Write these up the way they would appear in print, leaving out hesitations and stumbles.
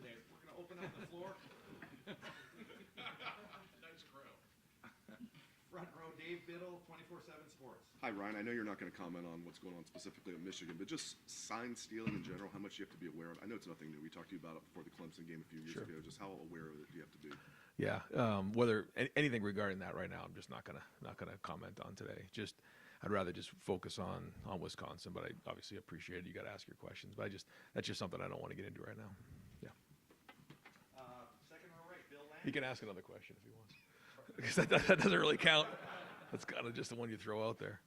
today. We're going to open up the floor. Nice crowd. Front row, Dave Biddle, 24/7 Sports. Hi, Ryan. I know you're not going to comment on what's going on specifically at Michigan, but just sign stealing in general, how much you have to be aware of. I know it's nothing new. We talked to you about it before the Clemson game a few years ago. Just how aware of it do you have to be? Yeah, whether anything regarding that right now, I'm just not gonna comment on today. Just I'd rather just focus on Wisconsin, but I obviously appreciate it. You got to ask your questions, but that's just something I don't want to get into right now. Yeah. Second row right, Bill Land. He can ask another question if he wants, because that doesn't really count. That's kind of just the one you throw out there.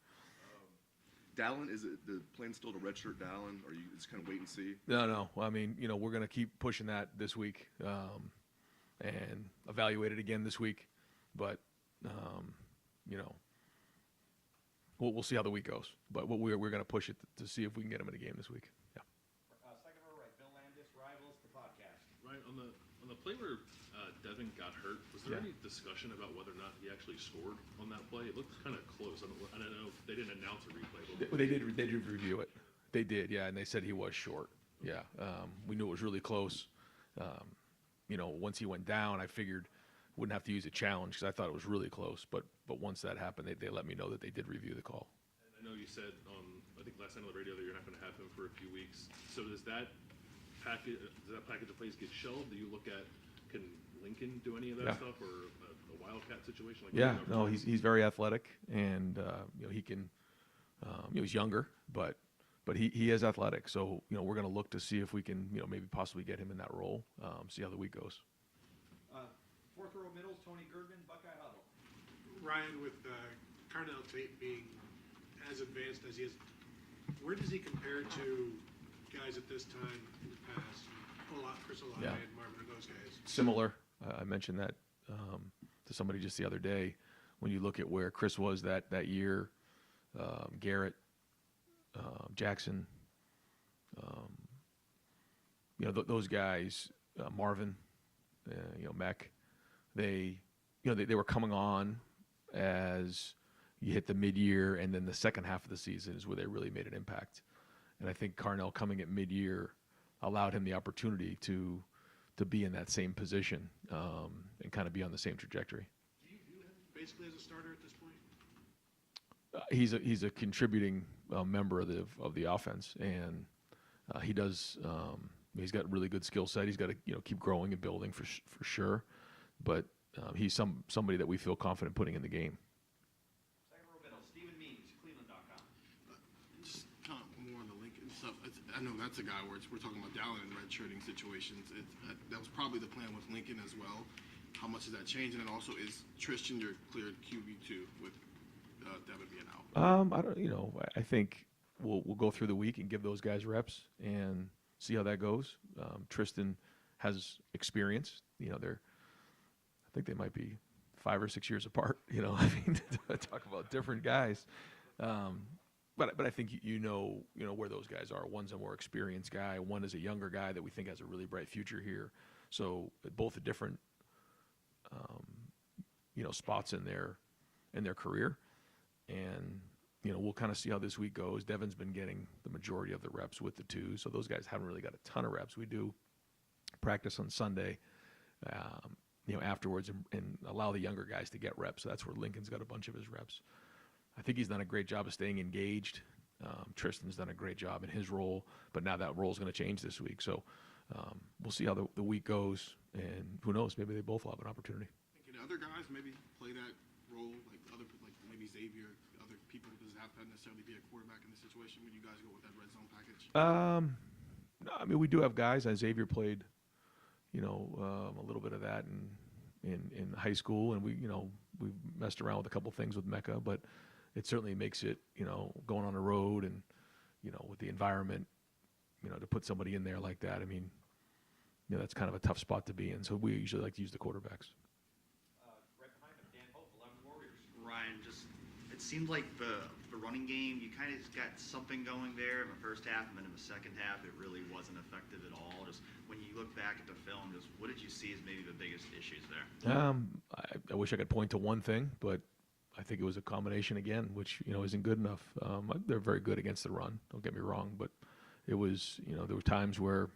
Dallin, is it the plan still to redshirt Dallin, or you just kind of wait and see? No. I mean, we're going to keep pushing that this week and evaluate it again this week. But, we'll see how the week goes. But we're going to push it to see if we can get him in a game this week. Yeah. Second row right, Bill Landis, Rivals, the podcast. Right on the play where Devin got hurt, was there Yeah. any discussion about whether or not he actually scored on that play? It looked kind of close. I don't know if they didn't announce a replay. But They did review it. They did, yeah, and they said he was short. Yeah, we knew it was really close. Once he went down, I figured wouldn't have to use a challenge because I thought it was really close. But once that happened, they let me know that they did review the call. And I know you said I think last night on the radio that you're not going to have him for a few weeks. So does that package of plays get shelved? Do you look at can Lincoln do any of that Yeah. stuff, or a Wildcat situation? Like Yeah, no, he's very athletic, and he can. He's younger, but he is athletic. So we're going to look to see if we can maybe possibly get him in that role. See how the week goes. Fourth row middles, Tony Gergen, Buckeye Huddle. Ryan, with Carnell Tate being as advanced as he is, where does he compare to guys at this time in the past? Chris Olave Yeah. and Marvin and those guys. Similar. I mentioned that to somebody just the other day. When you look at where Chris was that year, Garrett, Jackson, those guys, Marvin, Mech, they were coming on as you hit the mid-year, and then the second half of the season is where they really made an impact. And I think Carnell coming at mid-year allowed him the opportunity to be in that same position and kind of be on the same trajectory. Do you view him basically as a starter at this point? He's a contributing member of the offense, and he does. He's got a really good skill set. He's got to keep growing and building for sure, but he's somebody that we feel confident putting in the game. Second row middle, Stephen Means, Cleveland.com. Just kind of more on the Lincoln stuff. I know that's a guy where we're talking about Dallin in redshirting situations. That was probably the plan with Lincoln as well. How much has that changed? And then also, is Tristan your cleared QB2 with Devin being out? I don't. I think we'll go through the week and give those guys reps and see how that goes. Tristan has experience. I think they might be 5 or 6 years apart. Talk about different guys. But I think where those guys are. One's a more experienced guy. One is a younger guy that we think has a really bright future here. So both are different, spots in their career, and we'll kind of see how this week goes. Devin's been getting the majority of the reps with the two, so those guys haven't really got a ton of reps. We do practice on Sunday, afterwards, and allow the younger guys to get reps. So that's where Lincoln's got a bunch of his reps. I think he's done a great job of staying engaged. Tristan's done a great job in his role, but now that role is going to change this week. So we'll see how the week goes, and who knows, maybe they both will have an opportunity. Can other guys maybe play that role, like maybe Xavier, other people? Does it have to necessarily be a quarterback in this situation when you guys go with that red zone package? No, I mean, we do have guys. Xavier played, a little bit of that in high school, and we've messed around with a couple things with Mecca, but it certainly makes it, going on the road and, with the environment, to put somebody in there like that. I mean, that's kind of a tough spot to be in. So we usually like to use the quarterbacks. Right behind him, Dan Hope, 11 Warriors. Ryan, it seemed like the running game, you kind of got something going there in the first half, and then in the second half, it really wasn't effective at all. Just when you look back at the film, what did you see as maybe the biggest issues there? I wish I could point to one thing, but I think it was a combination again, which isn't good enough. They're very good against the run. Don't get me wrong, but it was there were times where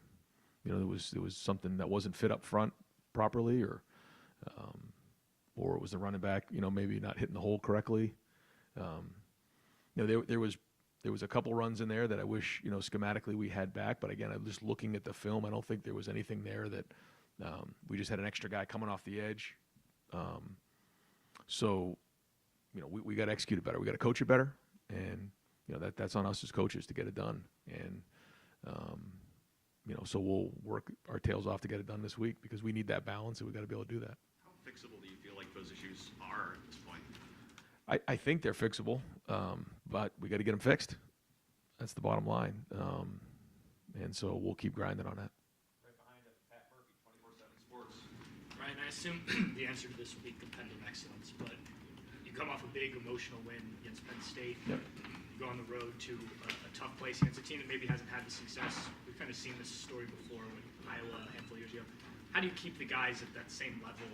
there was something that wasn't fit up front properly, or it was the running back, maybe not hitting the hole correctly. There was a couple runs in there that I wish, schematically we had back. But again, I'm just looking at the film. I don't think there was anything there that we just had an extra guy coming off the edge. So, we got to execute it better. We got to coach it better, and that's on us as coaches to get it done. And so we'll work our tails off to get it done this week because we need that balance, and we got to be able to do that. How fixable do you feel like those issues are at this point? I think they're fixable, but we got to get them fixed. That's the bottom line. And so we'll keep grinding on that. Right behind us, Pat Murphy, 24/7 Sports. Ryan, I assume the answer to this will be competitive excellence, but you come off a big emotional win against Penn State. Yep. You go on the road to a tough place against a team that maybe hasn't had the success. We've kind of seen this story before with Iowa a handful of years ago. How do you keep the guys at that same level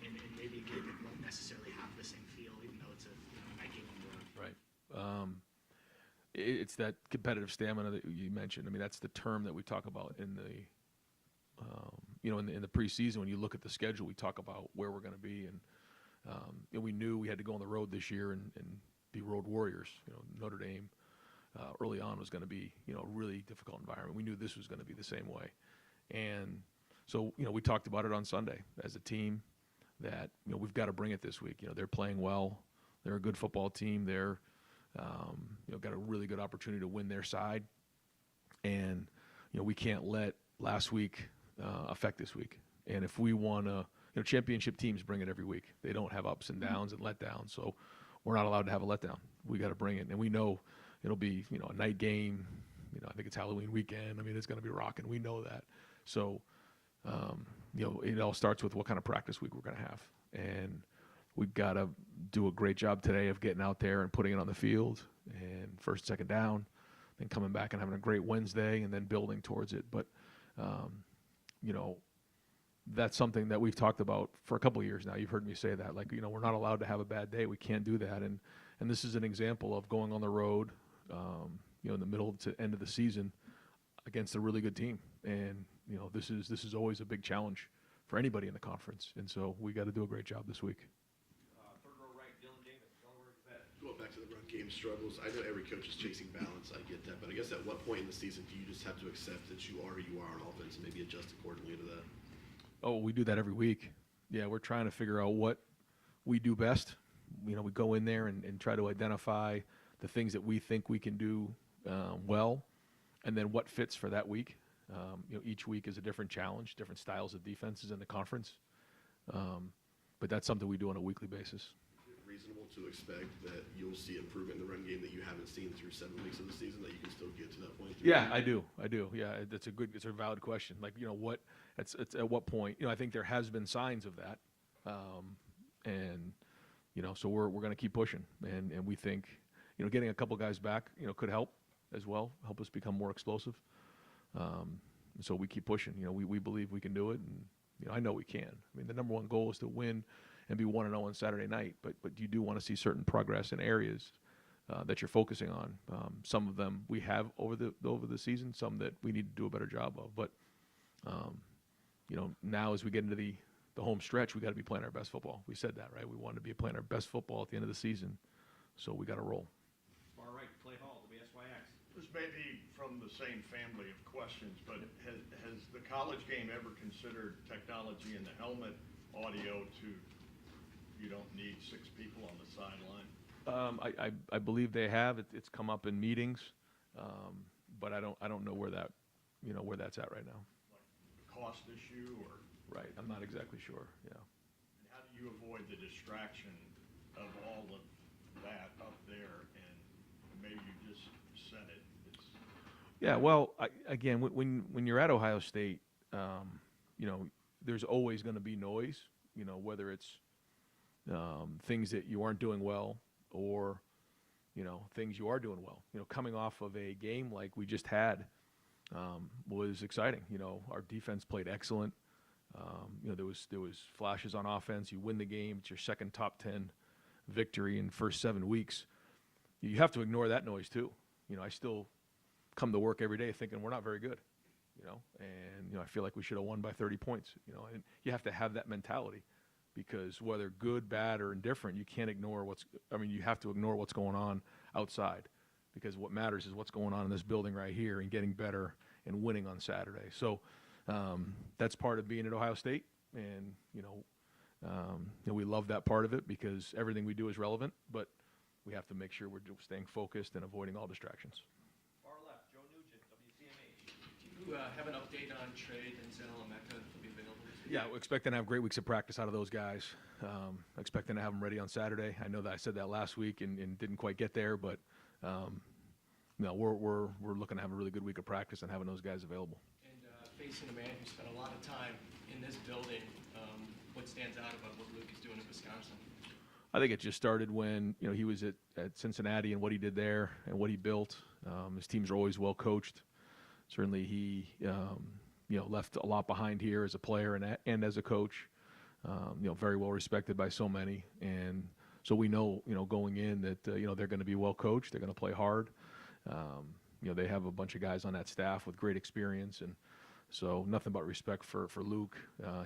in maybe a game that won't necessarily have the same feel, even though it's a night game on the road? Right. It's that competitive stamina that you mentioned. I mean, that's the term that we talk about in the, in the preseason. When you look at the schedule, we talk about where we're going to be, and we knew we had to go on the road this year and be road warriors. Notre Dame early on was going to be, a really difficult environment. We knew this was going to be the same way, and so we talked about it on Sunday as a team that we've got to bring it this week. They're playing well. They're a good football team. They're got a really good opportunity to win their side, and we can't let last week affect this week. And if we want to, championship teams bring it every week. They don't have ups and downs and letdowns, so we're not allowed to have a letdown. We got to bring it, and we know it'll be a night game. I think it's Halloween weekend. I mean, it's going to be rocking. We know that. So it all starts with what kind of practice week we're going to have, and we've got to do a great job today of getting out there and putting it on the field, and first, second down, then coming back and having a great Wednesday, and then building towards it. But that's something that we've talked about for a couple of years now. You've heard me say that, we're not allowed to have a bad day. We can't do that, and this is an example of going on the road, in the middle to end of the season against a really good team, and this is always a big challenge for anybody in the conference, and so we got to do a great job this week. Third row right, Dylan Davis, Delaware Gazette. Going back to the run game struggles, I know every coach is chasing balance. I get that, but I guess at what point in the season do you just have to accept that you are who you are on offense and maybe adjust accordingly to that? Oh, we do that every week. Yeah, we're trying to figure out what we do best. We go in there and try to identify the things that we think we can do well, and then what fits for that week. Each week is a different challenge, different styles of defenses in the conference. But that's something we do on a weekly basis. Is it reasonable to expect that you'll see improvement in the run game that you haven't seen through 7 weeks of the season, that you can still get to that point? Yeah, I do. Yeah, it's a valid question. It's at what point? I think there has been signs of that, and so we're going to keep pushing, and we think getting a couple guys back could help as well, help us become more explosive. So we keep pushing. We believe we can do it, and I know we can. I mean, the number one goal is to win and be 1-0 on Saturday night, but you do want to see certain progress in areas that you're focusing on. Some of them we have over the season, some that we need to do a better job of. But now as we get into the home stretch, we got to be playing our best football. We said that, right? We want to be playing our best football at the end of the season, so we got to roll. Far right, Clay Hall, WSYX. This may be from the same family of questions, but has the college game ever considered technology in the helmet, audio to, you don't need 6 people on the sideline? I believe they have. It's come up in meetings, but I don't know where that's at right now. Like a cost issue or? Right, I'm not exactly sure. Yeah. And how do you avoid the distraction of all of that up there? And maybe you just said it. Yeah, well, again, when you're at Ohio State, there's always going to be noise, whether it's things that you aren't doing well or, things you are doing well. Coming off of a game like we just had was exciting. Our defense played excellent. There was flashes on offense. You win the game. It's your second top 10 victory in first 7 weeks. You have to ignore that noise too. I still come to work every day thinking we're not very good. and I feel like we should have won by 30 points, and you have to have that mentality because whether good, bad, or indifferent, you can't ignore you have to ignore what's going on outside because what matters is what's going on in this building right here and getting better and winning on Saturday. So that's part of being at Ohio State, and we love that part of it because everything we do is relevant, but we have to make sure we're staying focused and avoiding all distractions. Far left, Joe Nugent, WCMH. Do you have an update on Trey, Denzel, and Mecca will be available this week? Yeah, we're expecting to have great weeks of practice out of those guys. Expecting to have them ready on Saturday. I know that I said that last week and didn't quite get there, but we're looking to have a really good week of practice and having those guys available. And facing a man who spent a lot of time in this building, what stands out about what Luke is doing in Wisconsin? I think it just started when he was at Cincinnati and what he did there and what he built. His teams are always well coached. Certainly, he left a lot behind here as a player and as a coach. Very well respected by so many, and so we know going in that they're going to be well coached. They're going to play hard. They have a bunch of guys on that staff with great experience, and so nothing but respect for Luke,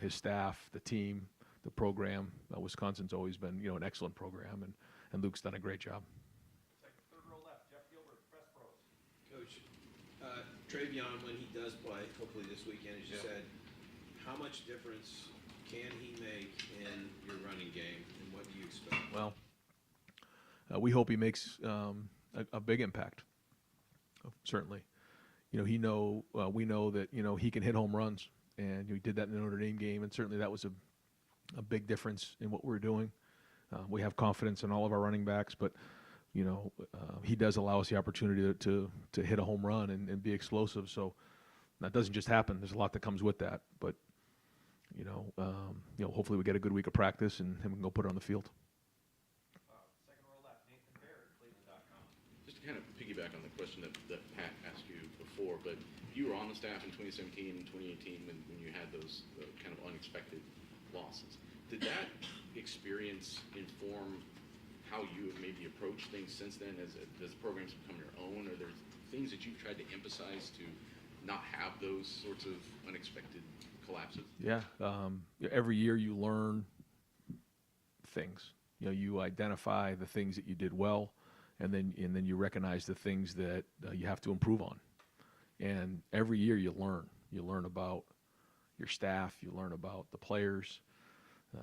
his staff, the team, the program. Wisconsin's always been an excellent program, and Luke's done a great job. Third row left, Jeff Gilbert, Press Pros. Coach, Travion, when he does play, hopefully this weekend, as you said, how much difference can he make in your running game, and what do you expect? Well, we hope he makes a big impact. Certainly, we know that he can hit home runs, and he did that in the Notre Dame game, and certainly that was a big difference in what we're doing. We have confidence in all of our running backs, but he does allow us the opportunity to hit a home run and be explosive. So that doesn't just happen. There's a lot that comes with that, but hopefully we get a good week of practice and we can go put it on the field. Second row left, Nathan Baird, Cleveland.com. Just to kind of piggyback on the question that Pat asked you before, but you were on the staff in 2017 and 2018 when you had those kind of unexpected losses. Did that experience inform how you have maybe approached things since then as the programs become your own? Are there things that you've tried to emphasize to not have those sorts of unexpected collapses? Yeah. Every year you learn things. You identify the things that you did well, and then you recognize the things that you have to improve on. And every year you learn. You learn about your staff. You learn about the players.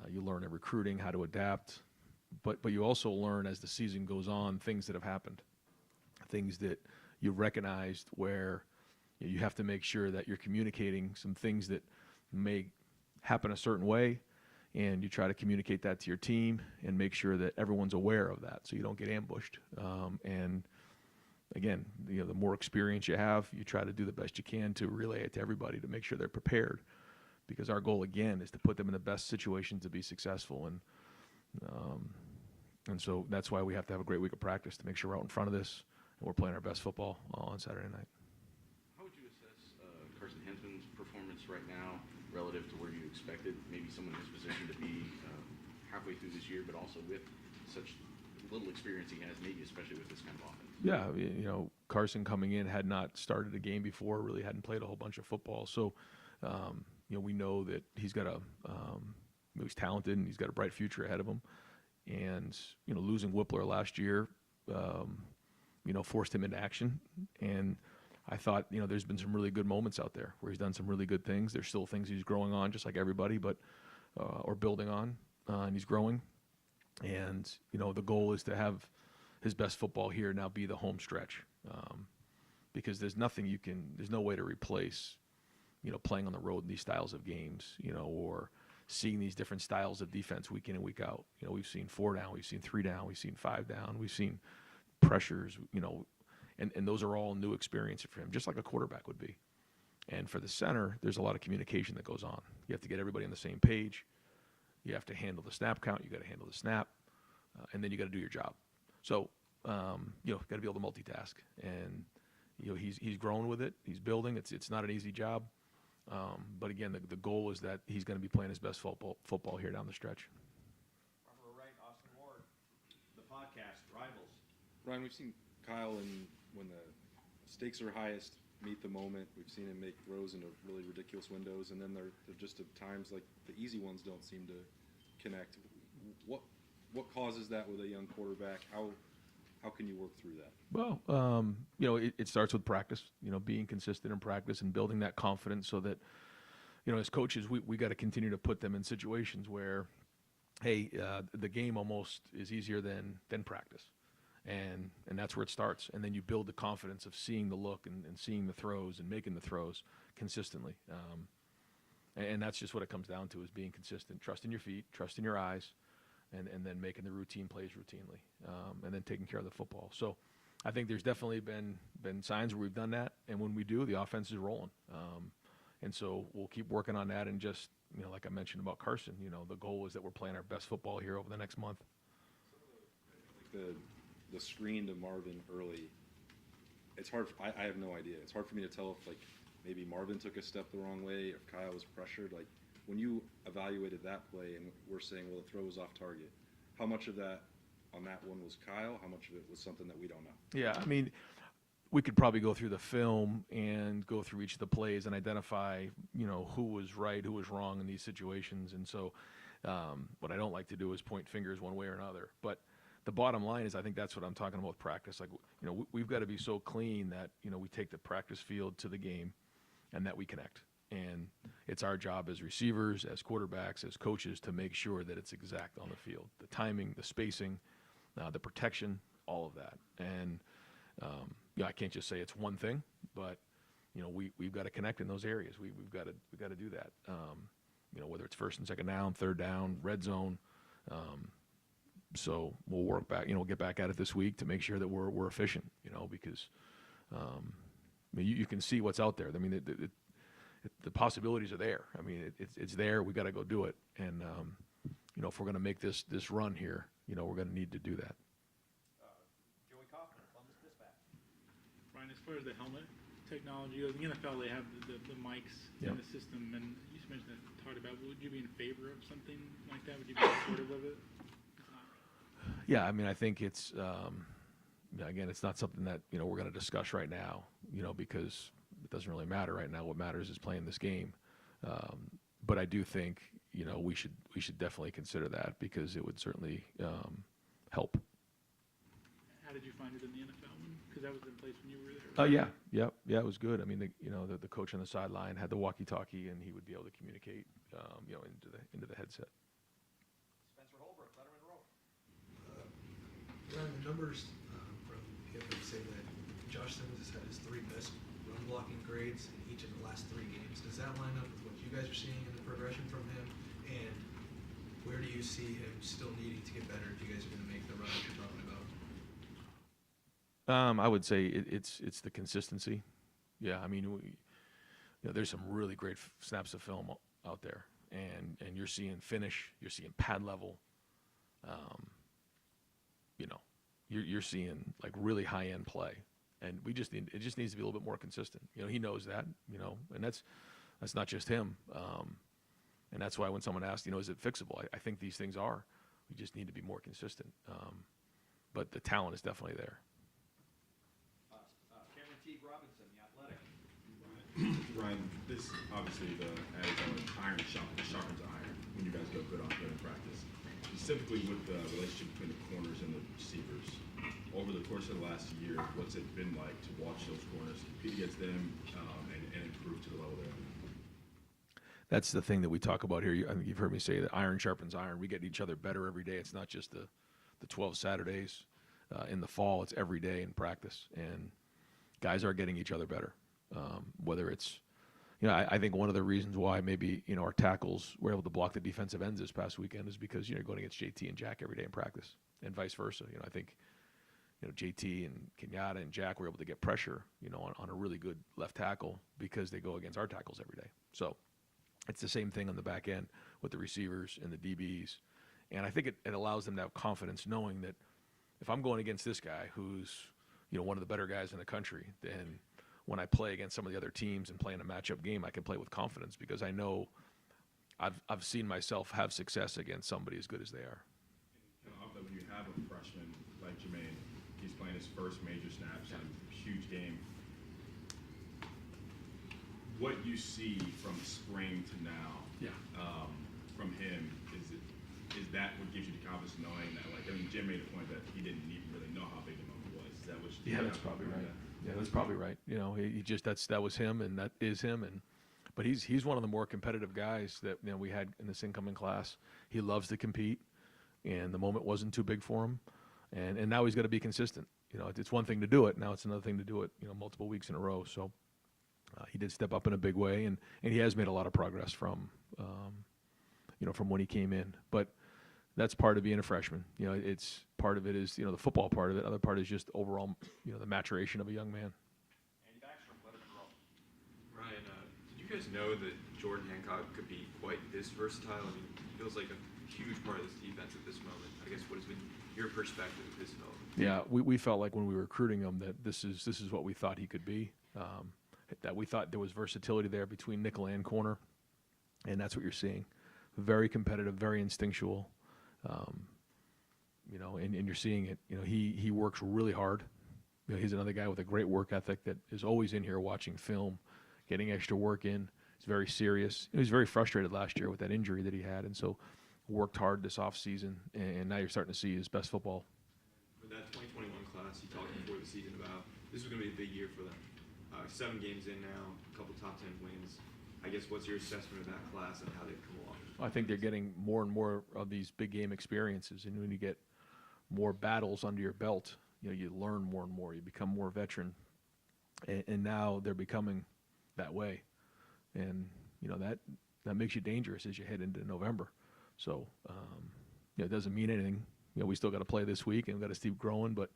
You learn in recruiting how to adapt. But you also learn as the season goes on things that have happened, things that you recognized where you have to make sure that you're communicating some things that may happen a certain way, and you try to communicate that to your team and make sure that everyone's aware of that so you don't get ambushed. And again, the more experience you have, you try to do the best you can to relay it to everybody to make sure they're prepared, because our goal again is to put them in the best situation to be successful. And so that's why we have to have a great week of practice to make sure we're out in front of this and we're playing our best football on Saturday night. How would you assess Carson Hensman's performance right now relative to where you expected maybe someone in his position to be halfway through this year, but also with such little experience he has, maybe especially with this kind of offense? Yeah, Carson coming in had not started a game before, really hadn't played a whole bunch of football. So, we know that he's got he's talented and he's got a bright future ahead of him. And, losing Whippler last year, forced him into action. And I thought, there's been some really good moments out there where he's done some really good things. There's still things he's growing on, just like everybody, but or building on, and he's growing. And, the goal is to have his best football here now be the home stretch, because there's no way to replace, playing on the road in these styles of games, or seeing these different styles of defense week in and week out. We've seen 4 down, we've seen 3 down, we've seen 5 down, we've seen pressures, and those are all new experiences for him, just like a quarterback would be. And for the center, there's a lot of communication that goes on. You have to get everybody on the same page. You have to handle the snap count. You got to handle the snap, and then you got to do your job. So, got to be able to multitask. And he's growing with it. He's building. It's not an easy job. But again, the goal is that he's going to be playing his best football here down the stretch. Front row right, Austin Ward, the podcast, Rivals. Ryan, we've seen Kyle when the stakes are highest, meet the moment. We've seen him make throws into really ridiculous windows, and then they're just at times like the easy ones don't seem to connect. What causes that with a young quarterback? How can you work through that? Well, it starts with practice, being consistent in practice and building that confidence so that, as coaches, we got to continue to put them in situations where, hey, the game almost is easier than practice. And that's where it starts. And then you build the confidence of seeing the look and seeing the throws and making the throws consistently. And that's just what it comes down to, is being consistent, trusting your feet, trusting your eyes, and then making the routine plays routinely, and then taking care of the football. So I think there's definitely been signs where we've done that, and when we do, the offense is rolling. And so we'll keep working on that, and just, like I mentioned about Carson, the goal is that we're playing our best football here over the next month. The screen to Marvin early, it's hard. I have no idea. It's hard for me to tell if maybe Marvin took a step the wrong way, if Kyle was pressured. When you evaluated that play and we're saying, well, the throw was off target, how much of that on that one was Kyle? How much of it was something that we don't know? Yeah, I mean, we could probably go through the film and go through each of the plays and identify, who was right, who was wrong in these situations. And so what I don't like to do is point fingers one way or another. But the bottom line is, I think that's what I'm talking about with practice. We've got to be so clean that, we take the practice field to the game and that we connect. And it's our job as receivers, as quarterbacks, as coaches to make sure that it's exact on the field. The timing, the spacing, the protection, all of that. And, I can't just say it's one thing, but, we've got to connect in those areas. We've got to do that. Whether it's first and second down, third down, red zone. So we'll work back, get back at it this week to make sure that we're efficient, because you can see what's out there. I mean, the possibilities are there. I mean, it's there. We got to go do it. And, if we're going to make this run here, we're going to need to do that. Joey Kaufman, Columbus Dispatch. Ryan, as far as the helmet technology goes, in the NFL, they have the mics in the system, and you just mentioned that, talked about, would you be in favor of something like that? Would you be supportive of it? Yeah, I mean, I think it's, again, it's not something that, we're going to discuss right now, because it doesn't really matter right now. What matters is playing this game. But I do think, we should definitely consider that, because it would certainly help. How did you find it in the NFL? Because that was in place when you were there. Right? Yeah, it was good. I mean, the coach on the sideline had the walkie-talkie, and he would be able to communicate, into the headset. Spencer Holbrook, Letterman Row. Ryan, the numbers from him say that Josh Simmons has had his 3 best run blocking grades in each of the last 3 games. Does that line up with what you guys are seeing in the progression from him? And where do you see him still needing to get better if you guys are going to make the run that you're talking about? I would say it's the consistency. Yeah, I mean, there's some really great snaps of film out there, and you're seeing finish, you're seeing pad level. You're seeing like really high end play, and it just needs to be a little bit more consistent. He knows that, and that's not just him. And that's why when someone asks, is it fixable? I think these things are. We just need to be more consistent. But the talent is definitely there. Cameron T. Robinson, The Athletic. Ryan, this obviously the adage iron sharpens iron when you guys go good on good in practice. Specifically with the relationship between the corners and the receivers. Over the course of the last year, what's it been like to watch those corners compete against them and improve to the level they're at? That's the thing that we talk about here. I mean, you've heard me say that iron sharpens iron. We get each other better every day. It's not just the 12 Saturdays in the fall. It's every day in practice. And guys are getting each other better. Whether it's, I think one of the reasons why maybe, our tackles were able to block the defensive ends this past weekend is because, you're going against JT and Jack every day in practice, and vice versa. I think, JT and Kenyatta and Jack were able to get pressure, on a really good left tackle because they go against our tackles every day. So it's the same thing on the back end with the receivers and the DBs. And I think it allows them to have confidence knowing that if I'm going against this guy who's, one of the better guys in the country, then when I play against some of the other teams and play in a matchup game, I can play with confidence because I know I've seen myself have success against somebody as good as they are. When you have a freshman like Jermaine, he's playing his first major snaps in a huge game. what you see from spring to now, Yeah. from him, is that what gives you the confidence knowing that, like, I mean, Jim made the point that he didn't even really know how big the moment was. Is that what you Yeah, that's probably right. Yeah, that's probably right. You know, he just that was him, and that is him. But he's one of the more competitive guys that we had in this incoming class. He loves to compete, and the moment wasn't too big for him. And now he's got to be consistent. You know, it's one thing to do it. Now it's another thing to do it, multiple weeks in a row. So he did step up in a big way, and he has made a lot of progress from when he came in. But that's part of being a freshman. You know, it's part of it is, the football part of it. Other part is just overall, the maturation of a young man. Ryan, did you guys know that Jordan Hancock could be quite this versatile? I mean, he feels like a huge part of this defense at this moment. I guess what has been your perspective of his development? Yeah, we felt like when we were recruiting him that this is what we thought he could be. That we thought there was versatility there between nickel and corner, and that's what you're seeing. Very competitive, very instinctual. And you're seeing it. He works really hard. He's another guy with a great work ethic that is always in here watching film, getting extra work in. He's very serious. He was very frustrated last year with that injury that he had, and so worked hard this offseason, and now you're starting to see his best football. For that 2021 class, you talked before the season about this was going to be a big year for them. 7 games in now, a couple top 10 wins. I guess what's your assessment of that class and how they've come along? I think they're getting more and more of these big game experiences, and when you get more battles under your belt, you learn more and more. You become more veteran, and now they're becoming that way, and that makes you dangerous as you head into November. So it doesn't mean anything. We still got to play this week and we've got to keep growing, but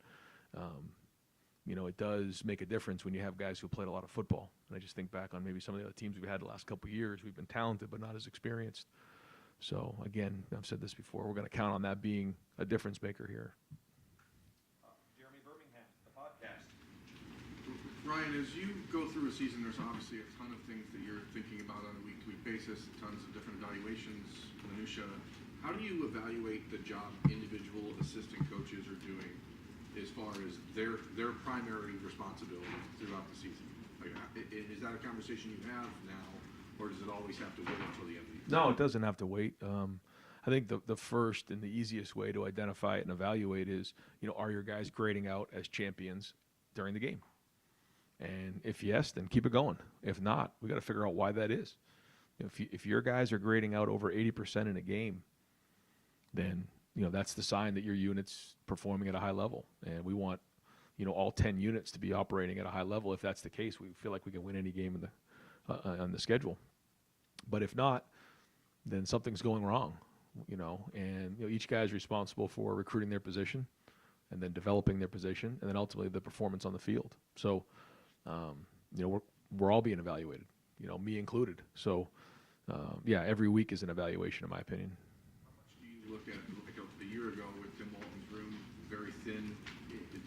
it does make a difference when you have guys who played a lot of football. And I just think back on maybe some of the other teams we've had the last couple of years. We've been talented, but not as experienced. So again, I've said this before, we're going to count on that being a difference maker here. Jeremy Birmingham, the podcast. Ryan, as you go through a season, there's obviously a ton of things that you're thinking about on a week-to-week basis, tons of different evaluations, minutia. How do you evaluate the job individual assistant coaches are doing as far as their primary responsibility throughout the season? Like, is that a conversation you have now, or does it always have to wait until the end of the year? No, it doesn't have to wait. I think the first and the easiest way to identify it and evaluate is, are your guys grading out as champions during the game? And if yes, then keep it going. If not, we got to figure out why that is. If your guys are grading out over 80% in a game, then that's the sign that your unit's performing at a high level. And we want all 10 units to be operating at a high level. If that's the case, we feel like we can win any game in on the schedule. But if not, then something's going wrong. And each guy is responsible for recruiting their position, and then developing their position, and then ultimately the performance on the field. So, we're all being evaluated, me included. So, every week is an evaluation, in my opinion. How much do you look at, like a year ago with Tim Walton's room, very thin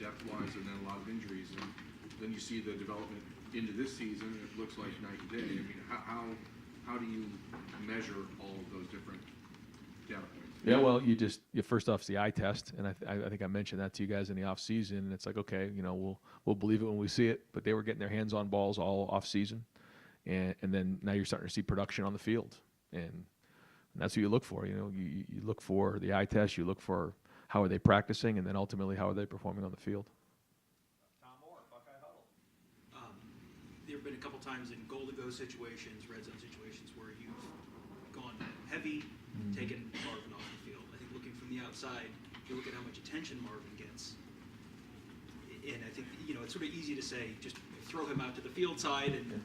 depth-wise, and then a lot of injuries, and then you see the development into this season, and it looks like night and day. I mean, how do you measure all of those different data points? Yeah, well, first off, it's the eye test, and I think I mentioned that to you guys in the off season. And it's like, okay, we'll believe it when we see it. But they were getting their hands on balls all off season, and then now you're starting to see production on the field, and that's what you look for. You look for the eye test. You look for how are they practicing, and then ultimately how are they performing on the field. Tom Moore, Buckeye Huddle. There have been a couple times in goal-to-go situations, red zone situations, where you've gone heavy, taken Marvin off the field. I think looking from the outside, you look at how much attention Marvin gets, and I think it's sort of easy to say just throw him out to the field side and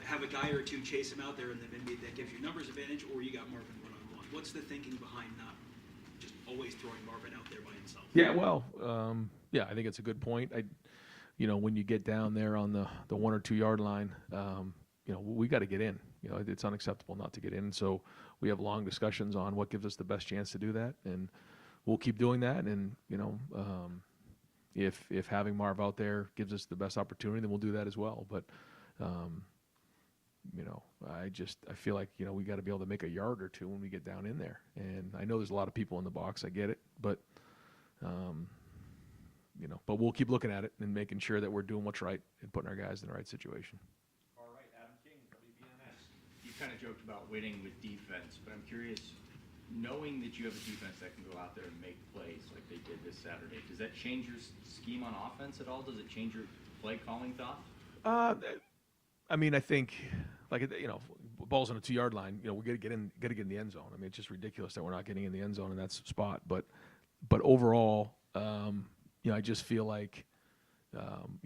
have a guy or two chase him out there, and then maybe that gives you numbers advantage, or you got Marvin one-on-one. What's the thinking behind not just always throwing Marvin out there by himself? Yeah, well, I think it's a good point. When you get down there on the 1 or 2 yard line, we got to get in. It's unacceptable not to get in. So we have long discussions on what gives us the best chance to do that, and we'll keep doing that. And if having Marv out there gives us the best opportunity, then we'll do that as well. But I feel like we got to be able to make a yard or two when we get down in there. And I know there's a lot of people in the box. I get it, but but we'll keep looking at it and making sure that we're doing what's right and putting our guys in the right situation. All right, Adam King, kind of joked about winning with defense, but I'm curious, knowing that you have a defense that can go out there and make plays like they did this Saturday, does that change your scheme on offense at all? Does it change your play calling thoughts? I mean, I think, like, you know, balls on the 2-yard line, you know, we got to get in the end zone. I mean, it's just ridiculous that we're not getting in the end zone in that spot. But overall, you know, I just feel like, you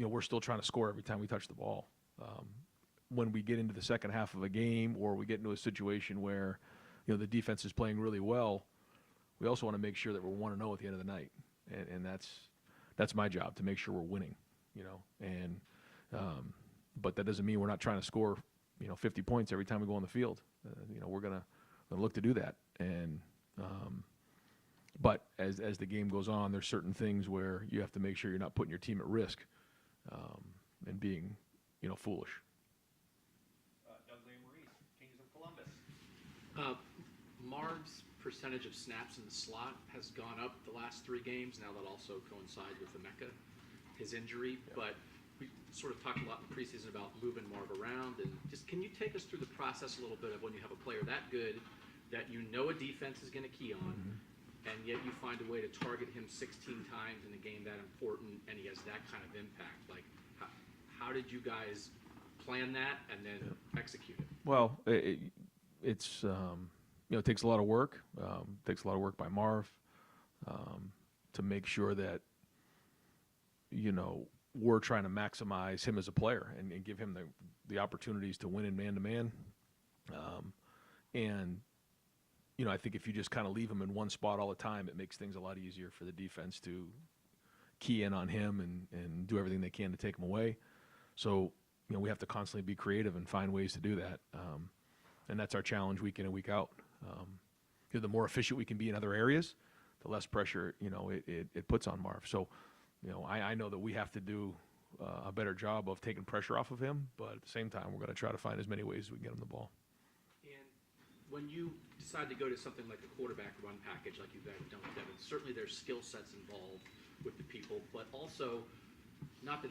know, we're still trying to score every time we touch the ball. When we get into the second half of a game, or we get into a situation where, you know, the defense is playing really well, we also want to make sure that we're 1-0 at the end of the night, and that's my job, to make sure we're winning, you know. And but that doesn't mean we're not trying to score, you know, 50 points every time we go on the field. You know, we're gonna look to do that. And but as the game goes on, there's certain things where you have to make sure you're not putting your team at risk, and being, you know, foolish. Kings of Columbus. Marv's percentage of snaps in the slot has gone up the last 3 games. Now that also coincides with Emeka, his injury. Yeah. But we sort of talked a lot in preseason about moving Marv around. And just, can you take us through the process a little bit of when you have a player that good, that you know a defense is going to key on, and yet you find a way to target him 16 times in a game that important, and he has that kind of impact? Like, how did you guys plan that and then execute it? Well, it's you know, it takes a lot of work. Takes a lot of work by Marv to make sure that, you know, we're trying to maximize him as a player and give him the opportunities to win in man-to-man. And, you know, I think if you just kind of leave him in one spot all the time, it makes things a lot easier for the defense to key in on him and do everything they can to take him away. So, you know, we have to constantly be creative and find ways to do that. And that's our challenge week in and week out. You know, the more efficient we can be in other areas, the less pressure, you know, it puts on Marv. So, you know, I know that we have to do a better job of taking pressure off of him, but at the same time, we're going to try to find as many ways as we can get him the ball. And when you decide to go to something like a quarterback run package like you guys have done with Devin, certainly there's skill sets involved with the people, but also, not that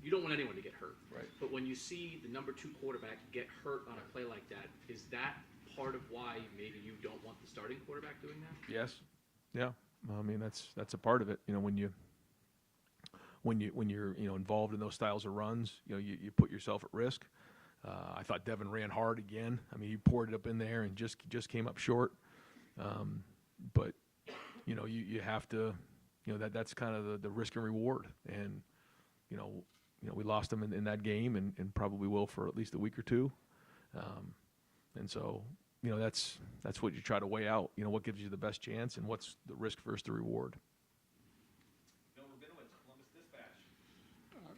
you don't want anyone to get hurt. Right. But when you see the number 2 quarterback get hurt on a play like that, is that part of why maybe you don't want the starting quarterback doing that? Yes. Yeah. I mean, that's a part of it. You know, when you're you know, involved in those styles of runs, you know, you put yourself at risk. I thought Devin ran hard again. I mean, he poured it up in there and just came up short. But you know, you have to, you know, that's kind of the risk and reward. And you know, we lost him in that game, and probably will for at least a week or two. And so, you know, that's what you try to weigh out. You know, what gives you the best chance, and what's the risk versus the reward.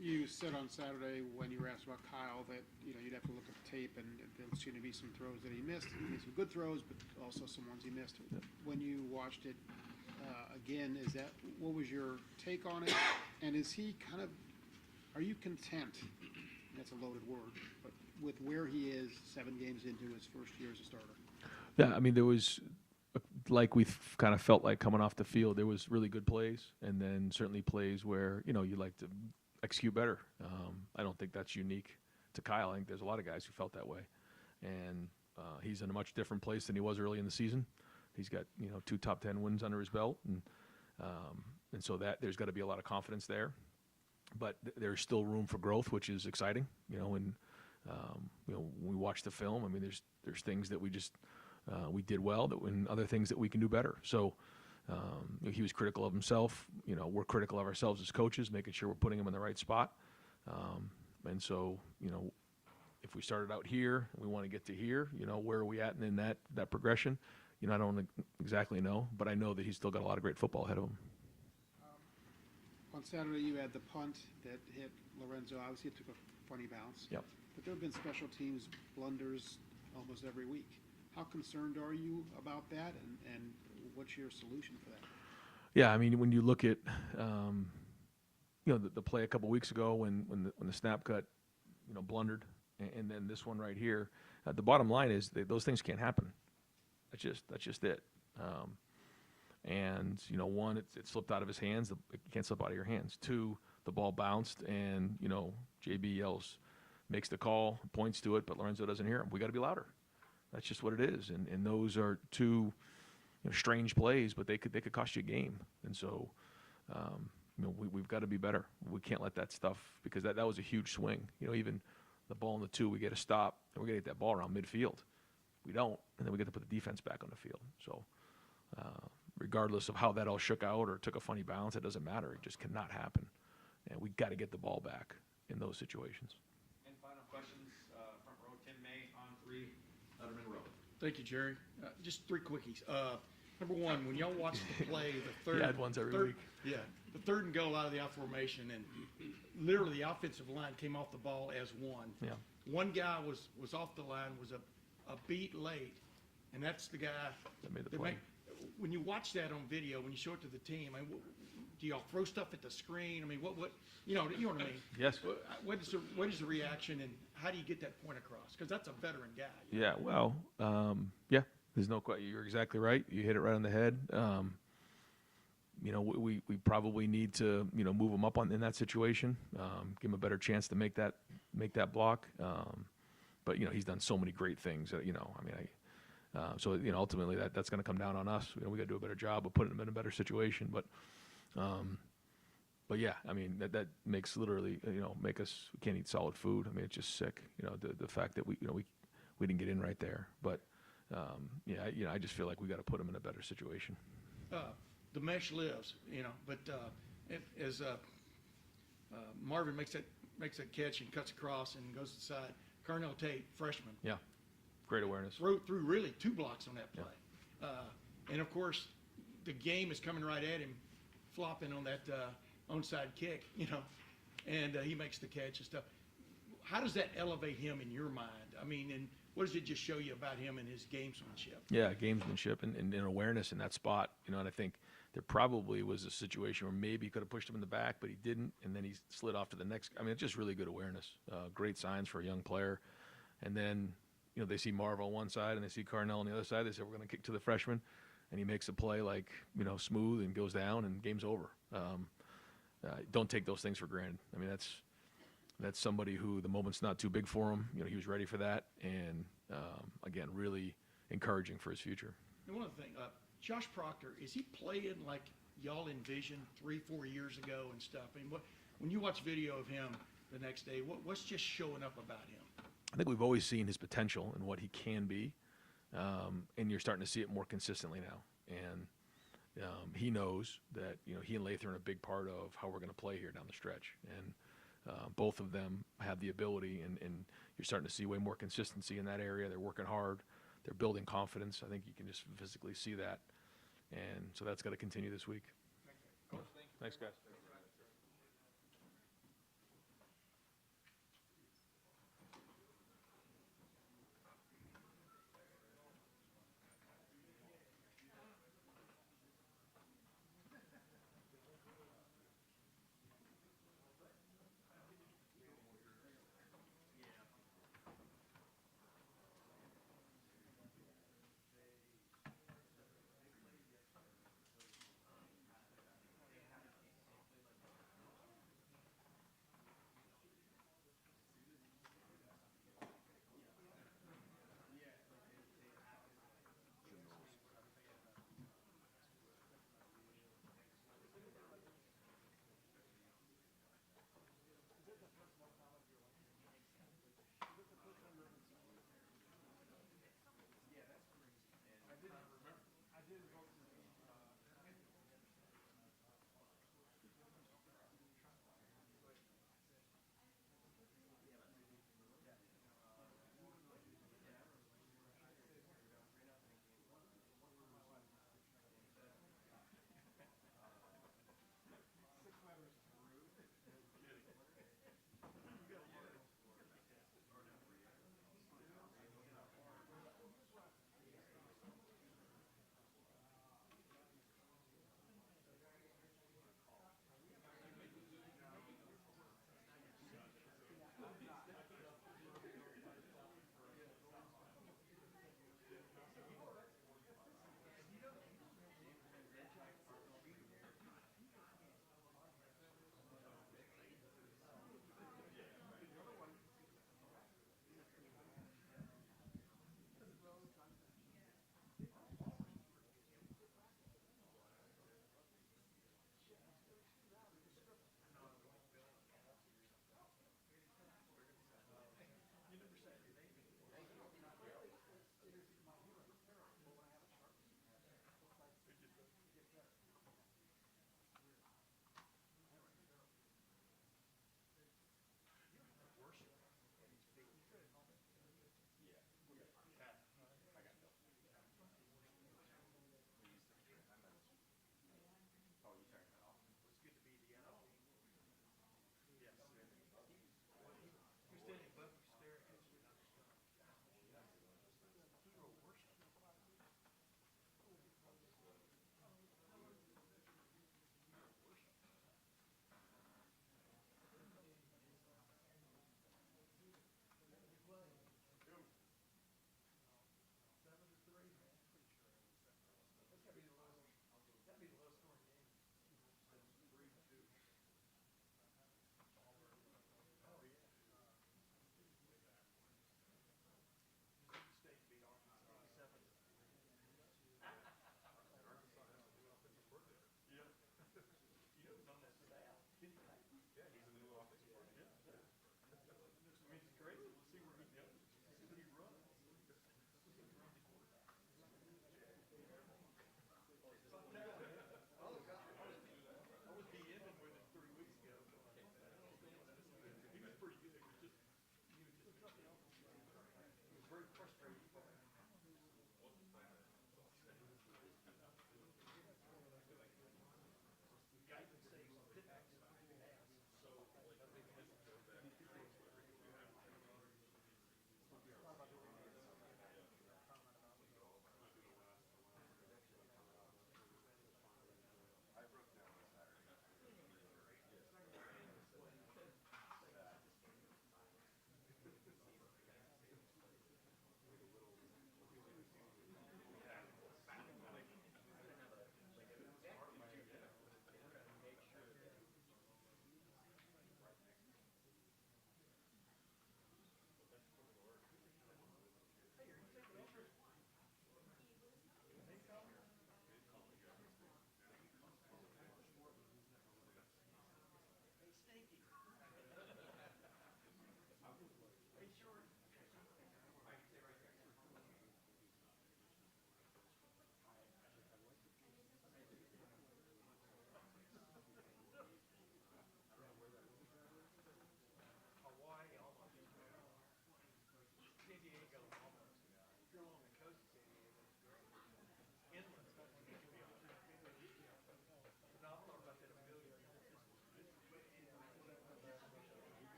You said on Saturday when you were asked about Kyle that, you know, you'd have to look at the tape, and there seemed to be some throws that he missed. He made some good throws, but also some ones he missed. Yeah. When you watched it again, what was your take on it? And is he are you content? That's a loaded word, but with where he is 7 games into his first year as a starter? Yeah, I mean, there was, like we kind of felt like coming off the field, there was really good plays, and then certainly plays where, you know, you like to execute better. I don't think that's unique to Kyle. I think there's a lot of guys who felt that way, and he's in a much different place than he was early in the season. He's got, you know, 2 top 10 wins under his belt, and so that there's got to be a lot of confidence there. But there's still room for growth, which is exciting. You know, and you know, when we watch the film, I mean, there's things that we did well, and other things that we can do better. So you know, he was critical of himself. You know, we're critical of ourselves as coaches, making sure we're putting him in the right spot. And so, you know, if we started out here and we want to get to here, you know, where are we at in that progression? You know, I don't exactly know, but I know that he's still got a lot of great football ahead of him. On Saturday, you had the punt that hit Lorenzo. Obviously, it took a funny bounce. Yep. But there have been special teams blunders almost every week. How concerned are you about that, and what's your solution for that? Yeah, I mean, when you look at, you know, the play a couple weeks ago when the snap cut, you know, blundered, and then this one right here, the bottom line is those things can't happen. That's just it. And, you know, 1, it slipped out of his hands. It can't slip out of your hands. 2, the ball bounced, and, you know, JB yells makes the call, points to it, but Lorenzo doesn't hear him. We got to be louder. That's just what it is. And those are two strange plays, but they could cost you a game. And so, we've got to be better. We can't let that stuff, because that was a huge swing. Even the ball in the 2, we get a stop, and we're going to get that ball around midfield. We don't, and then we get to put the defense back on the field. So regardless of how that all shook out or took a funny bounce, it doesn't matter. It just cannot happen. And we got to get the ball back in those situations. And final questions, front row, Tim May, on 3, Letterman Road. Thank you, Jerry. Just 3 quickies. Number one, when y'all watch the play, the third, You had ones every week. Yeah, the 3rd and goal out of the out formation, and literally the offensive line came off the ball as one. Yeah. One guy was off the line, was a beat late, and that's the guy That made the that play. when you watch that on video, when you show it to the team, I mean, do y'all throw stuff at the screen? I mean, what you know what I mean? Yes. What is the reaction, and how do you get that point across? Because that's a veteran guy. Yeah, well, yeah, there's no question. You're exactly right. You hit it right on the head. We probably need to, move him up in that situation, give him a better chance to make that block. But he's done so many great things that, so ultimately that's going to come down on us. We got to do a better job of putting him in a better situation. But yeah, that makes literally, make us, we can't eat solid food. It's just sick. The fact that we didn't get in right there. But yeah, I just feel like we got to put him in a better situation. The mesh lives, but as Marvin makes that catch and cuts across and goes to the side, Carnell Tate, freshman. Yeah, great awareness. Threw really 2 blocks on that play. And of course, the game is coming right at him, flopping on that onside kick, and he makes the catch and stuff. How does that elevate him in your mind? And what does it just show you about him and his gamesmanship? Yeah, gamesmanship and awareness in that spot. And I think there probably was a situation where maybe he could have pushed him in the back, but he didn't, and then he slid off to the next. It's just really good awareness. Great signs for a young player. And then, they see Marv on one side and they see Carnell on the other side. They say, we're going to kick to the freshman, and he makes a play like, smooth and goes down and game's over. Don't take those things for granted. That's somebody who the moment's not too big for him. He was ready for that, and again, really encouraging for his future. And one other thing, Josh Proctor, is he playing like y'all envisioned 3-4 years ago and stuff? When you watch video of him the next day, what's just showing up about him? I think we've always seen his potential and what he can be, and you're starting to see it more consistently now. And he knows that he and Lather are a big part of how we're going to play here down the stretch. And both of them have the ability, and you're starting to see way more consistency in that area. They're working hard. They're building confidence. I think you can just physically see that. And so that's got to continue this week. Thanks, guys.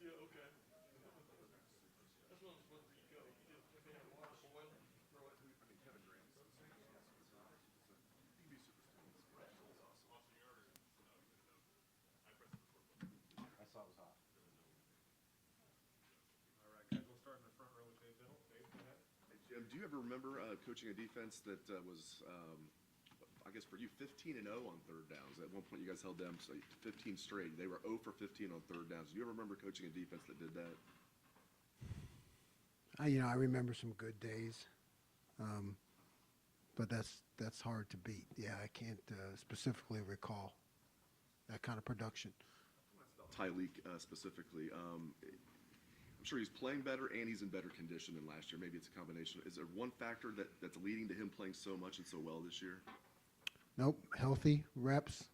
Yeah, okay. That's what I'm supposed to go. If they have water boiling, throw it. I mean, Kevin Durant's so sick. You can be super I saw it was hot. All right, guys, we'll start in the front row with Dave Biddle. Dave, go ahead. Hey, Jim, do you ever remember coaching a defense that was, I guess for you, 15-0 on third downs? At one point, you guys held them 15 straight. They were 0 for 15 on third downs. Do you ever remember coaching a defense that did that? I remember some good days, but that's hard to beat. Yeah, I can't specifically recall that kind of production. Tyleek specifically. I'm sure he's playing better and he's in better condition than last year. Maybe it's a combination. Is there one factor that's leading to him playing so much and so well this year? Nope, healthy reps,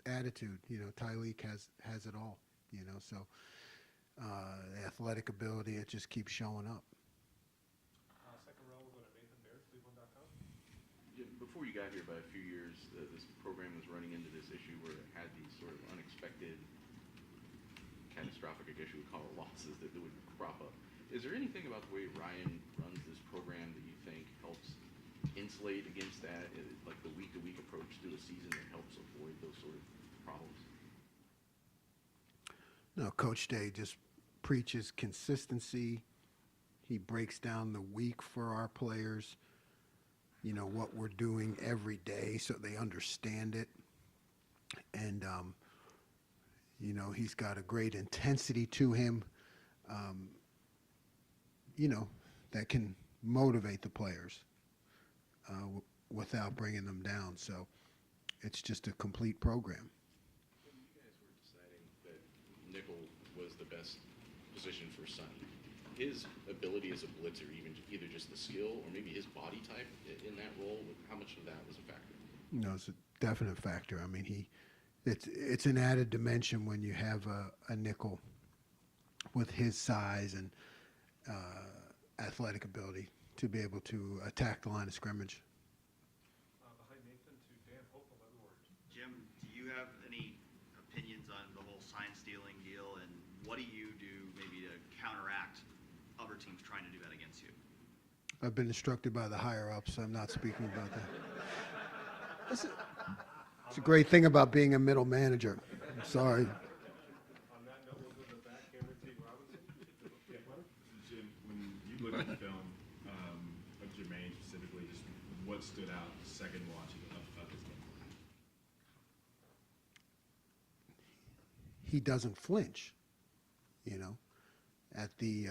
attitude. Tyleek has it all. So the athletic ability, it just keeps showing up. Second row, we'll go to Nathan Baird, Cleveland.com. Before you got here by a few years, this program was running into this issue where it had these sort of unexpected, catastrophic, I guess you would call it, losses that would crop up. Is there anything about the way Ryan runs this program that you think helps insulate against that, like the week-to-week approach through a season that helps avoid those sort of problems? No, Coach Day just preaches consistency. He breaks down the week for our players, what we're doing every day so they understand it. And, he's got a great intensity to him, that can motivate the players without bringing them down. So it's just a complete program. When you guys were deciding that nickel was the best position for Sonny, his ability as a blitzer, either just the skill or maybe his body type in that role, how much of that was a factor? It's a definite factor. I mean, it's an added dimension when you have a nickel with his size and athletic ability to be able to attack the line of scrimmage. Behind Nathan to Dan Hope, 11 words. Jim, do you have any opinions on the whole sign stealing deal, and what do you do maybe to counteract other teams trying to do that against you? I've been instructed by the higher ups, so I'm not speaking about that. It's a great thing about being a middle manager. I'm sorry. On that note, we'll go to the back. Cameron T. Robinson. Yeah, Leonard? Jim, when you look at the film of Jermaine specifically, just what stood out second watching of his game? He doesn't flinch, at the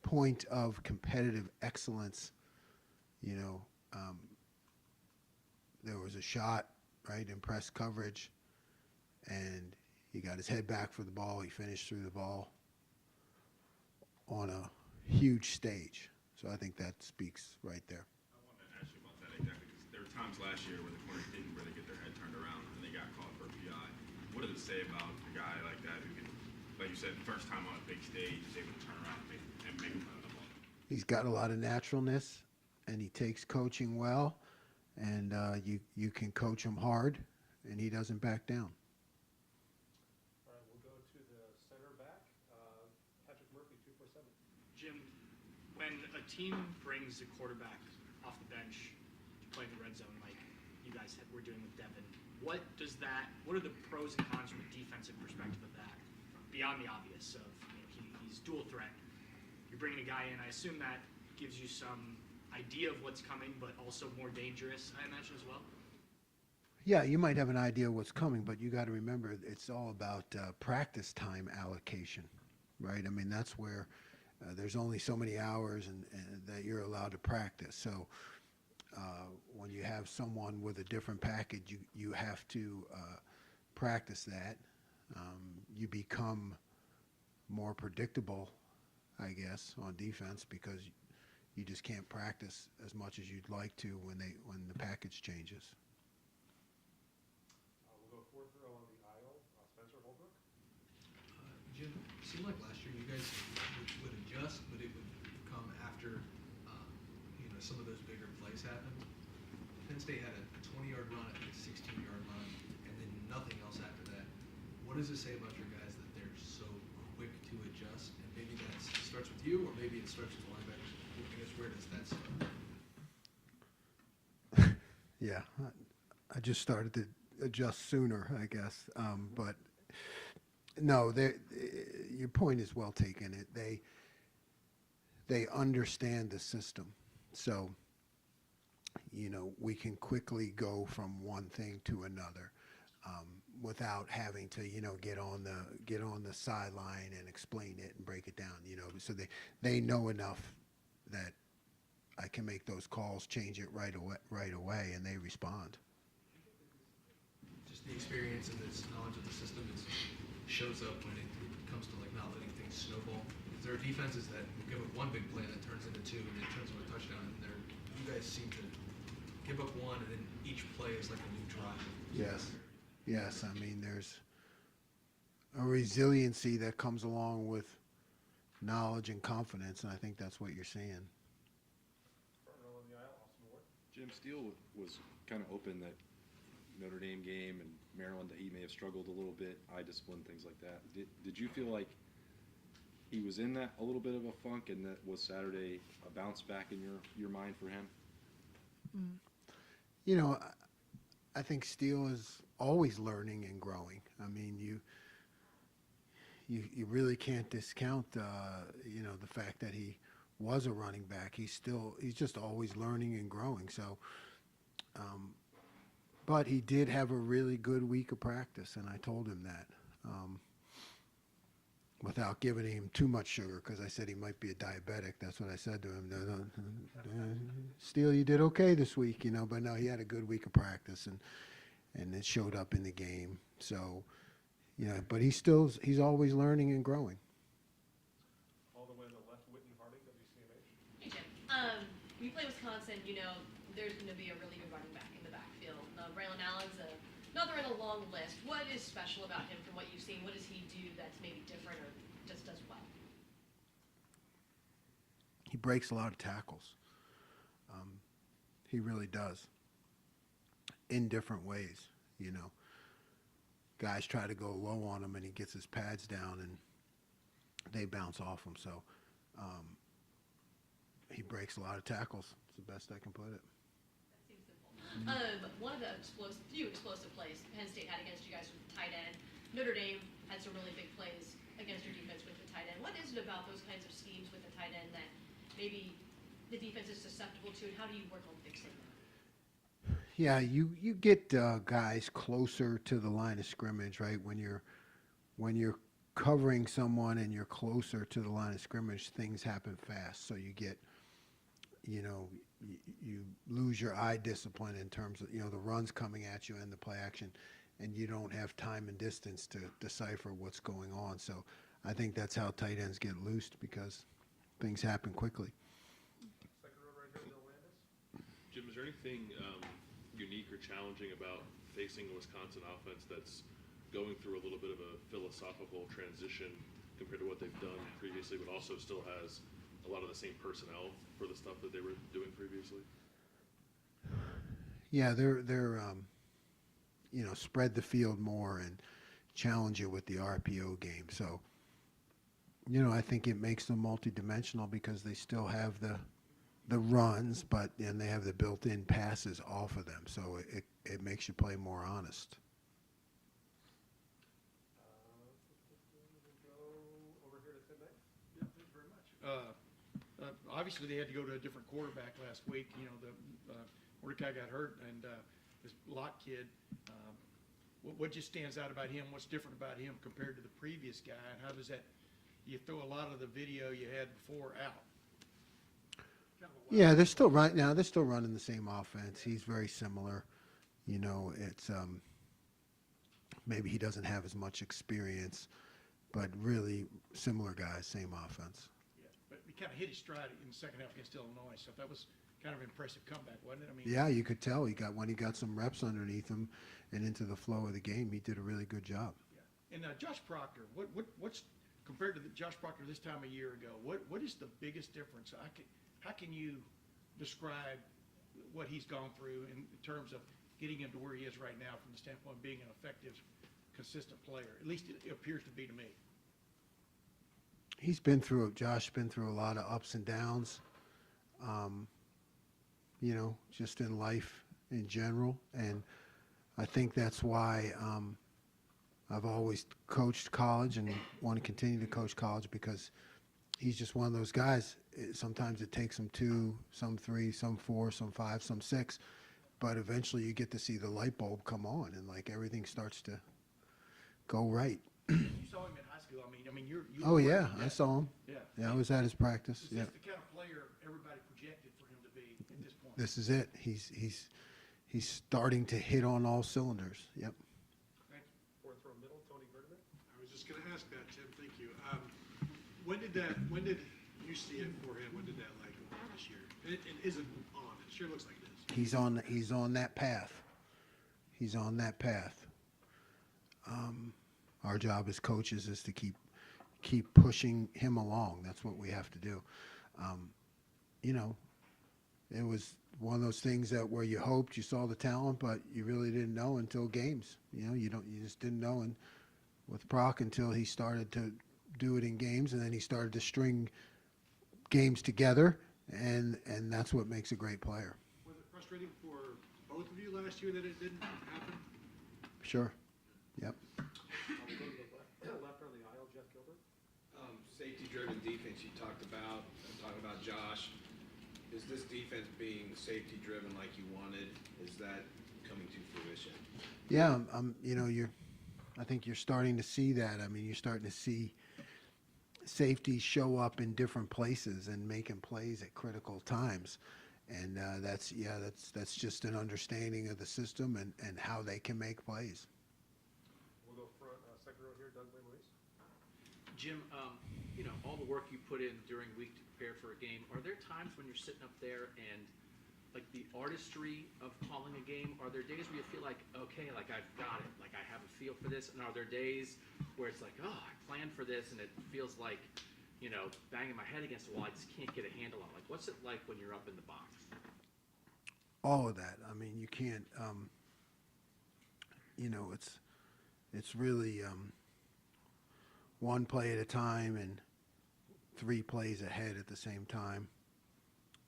point of competitive excellence. There was a shot, right, in press coverage, and he got his head back for the ball. He finished through the ball on a huge stage. So I think that speaks right there. I wanted to ask you about that exactly, because there were times last year where the corners didn't really get their head turned around and they got called for a PI. What does it say about a guy like that who can, like you said, first time on a big stage, is able to turn around and make a run the ball? He's got a lot of naturalness, and he takes coaching well, and you can coach him hard, and he doesn't back down. All right, we'll go to the center back. Patrick Murphy, 247. Jim, when a team brings a quarterback off the bench to play in the red zone like you guys were doing with Devin, what are the pros and cons from a defensive perspective of that, beyond the obvious of he's dual threat? You're bringing a guy in, I assume that gives you some idea of what's coming, but also more dangerous, I imagine, as well? Yeah, you might have an idea of what's coming, but you got to remember it's all about practice time allocation, right? I mean, that's where there's only so many hours and that you're allowed to practice. So when you have someone with a different package, you have to practice that. You become more predictable, I guess, on defense because you just can't practice as much as you'd like to when the package changes. We'll go fourth row on the aisle. Spencer Holbrook. Jim, it seemed like last year you guys would adjust, but it would come after some of those bigger plays happened. Penn State had a 20-yard run, a 16-yard run, and then nothing else after that. What does it say about your guys that they're so with you, or maybe it starts with linebackers? I guess where does that start? Yeah, I just started to adjust sooner, I guess. But no, your point is well taken. They understand the system, so we can quickly go from one thing to another without having to get on the sideline and explain it and break it down. So they know enough that I can make those calls, change it right away, and they respond. Just the experience and this knowledge of the system shows up when it comes to not letting things snowball. Because there are defenses that will give up one big play that turns into two and then turns into a touchdown. And you guys seem to give up one, and then each play is like a new drive. Yes. I mean, there's a resiliency that comes along with knowledge and confidence, and I think that's what you're seeing. Jim Steele was kind of open that Notre Dame game and Maryland that he may have struggled a little bit, eye discipline, things like that. Did you feel like he was in that a little bit of a funk, and that was Saturday a bounce back in your mind for him? I think Steele is always learning and growing. I mean, you really can't discount the fact that he was a running back. He's just always learning and growing. So, but he did have a really good week of practice, and I told him that without giving him too much sugar, because I said he might be a diabetic. That's what I said to him. Steele, you did okay this week, but no, he had a good week of practice, and it showed up in the game. So, but he's always learning and growing. All the way on the left, Whitney Harding, WCMH. Hey, Jim. When you play Wisconsin, there's going to be a really good running back in the backfield. Braylon Allen's another in a long list. What is special about him from what you've seen? What does he do that's maybe different or just does well? He breaks a lot of tackles. He really does. In different ways, Guys try to go low on him, and he gets his pads down, and they bounce off him. So he breaks a lot of tackles. It's the best I can put it. That seems simple. One of the few explosive plays Penn State had against you guys with the tight end. Notre Dame had some really big plays against your defense with the tight end. What is it about those kinds of schemes with the tight end that maybe the defense is susceptible to, and how do you work on fixing that? Yeah, you get guys closer to the line of scrimmage, right? When you're covering someone and you're closer to the line of scrimmage, things happen fast. So you get, you lose your eye discipline in terms of the runs coming at you and the play action, and you don't have time and distance to decipher what's going on. So I think that's how tight ends get loosed, because things happen quickly. Second row right here, Bill Landis. Jim, is there anything unique or challenging about facing a Wisconsin offense that's going through a little bit of a philosophical transition compared to what they've done previously, but also still has a lot of the same personnel for the stuff that they were doing previously? Yeah, they're spread the field more and challenge you with the RPO game. So, I think it makes them multidimensional because they still have the runs, but then they have the built-in passes off of them. So it makes you play more honest. Obviously, they had to go to a different quarterback last week. The Mordecai got hurt, and this Lott kid. What just stands out about him? What's different about him compared to the previous guy? And how does that? You throw a lot of the video you had before out. Yeah, they're still running the same offense. He's very similar. It's maybe he doesn't have as much experience, but really similar guys, same offense. Yeah, but he kind of hit his stride in the second half against Illinois, so that was kind of an impressive comeback, wasn't it? I mean, Yeah, you could tell when he got some reps underneath him and into the flow of the game, he did a really good job. Yeah. And Josh Proctor, what's compared to Josh Proctor this time a year ago? What is the biggest difference? How can you describe what he's gone through in terms of getting him to where he is right now from the standpoint of being an effective, consistent player? At least it appears to be to me. Josh been through a lot of ups and downs, just in life in general. And I think that's why I've always coached college and want to continue to coach college, because he's just one of those guys. Sometimes it takes him 2, some 3, some 4, some 5, some 6, but eventually you get to see the light bulb come on and like everything starts to go right. You saw him in high school. I mean, you. Oh yeah, I saw him. Yeah. Yeah, I was at his practice. Is Yeah. this the kind of player everybody projected for him to be at this point? This is it. He's starting to hit on all cylinders. Yep. Fourth row middle, Tony Verdeman. I was just going to ask that, Tim. Thank you. When did you see it for him? When did that light go on this year? It isn't on. It sure looks like it is. He's on that path. He's on that path. Our job as coaches is to keep pushing him along. That's what we have to do. It was one of those things that where you hoped you saw the talent, but you really didn't know until games. You just didn't know. And with Brock until he started to do it in games, and then he started to string games together, and that's what makes a great player. Was it frustrating for both of you last year that it didn't happen? Sure. Yep. I'll go to the left on the aisle, Jeff Gilbert. Safety-driven defense you talked about, talking about Josh. Is this defense being safety-driven like you wanted? Is that coming to fruition? Yeah, I think you're starting to see that. I mean, you're starting to see safety show up in different places and making plays at critical times. And that's just an understanding of the system and how they can make plays. We'll go front, second row here, Doug Maurice. Jim, all the work you put in during week to prepare for a game, are there times when you're sitting up there and like the artistry of calling a game, are there days where you feel like, okay, like I've got it, like I have a feel for this, and are there days where it's like, oh, I planned for this and it feels like, banging my head against the wall, I just can't get a handle on it. Like, what's it like when you're up in the box? All of that. I mean, you can't, it's really one play at a time and 3 plays ahead at the same time,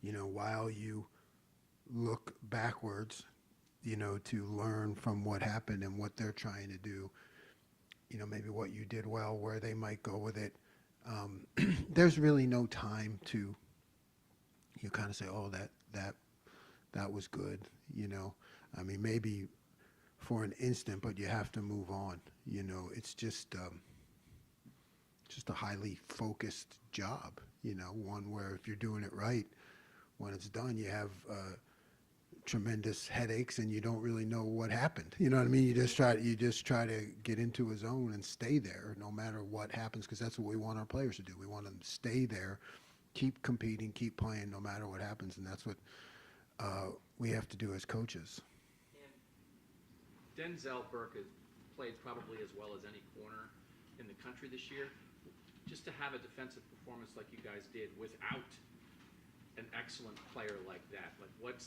while you look backwards, to learn from what happened and what they're trying to do, maybe what you did well, where they might go with it. There's really no time to, kind of say, oh, that was good, I mean, maybe for an instant, but you have to move on. It's just a highly focused job, one where if you're doing it right, when it's done, you have tremendous headaches and you don't really know what happened. You know what I mean? You just try to get into a zone and stay there no matter what happens, because that's what we want our players to do. We want them to stay there, keep competing, keep playing no matter what happens, and that's what we have to do as coaches. And Denzel Burke has played probably as well as any corner in the country this year. Just to have a defensive performance like you guys did without an excellent player like that, like what